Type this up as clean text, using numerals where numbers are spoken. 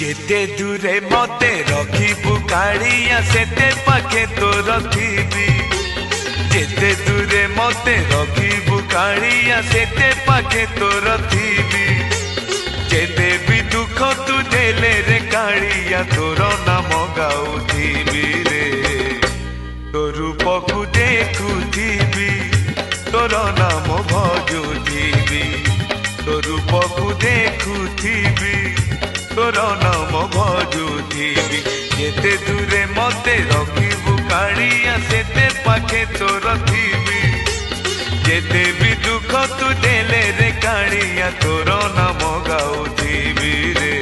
जेते दूरे मते रखिबु कालिया सेते पाखे तोर थीबी जेते दूरे मते रखिबु कालिया सेते पाखे तोर थीबी जेते भी दुख तू देले रे कालिया तोर नाम गाउथीबी रे तो रूप को देखुथीबी तोर नाम भजुथीबी तो रूप को देखुथीबी तोर नाम भजुथीबी जेते दूरे मते रखिबु कालिया सेते पाखे तोर थीबी जेते भी दुख तू देले रे कालिया तोर नाम गाउथीबी रे।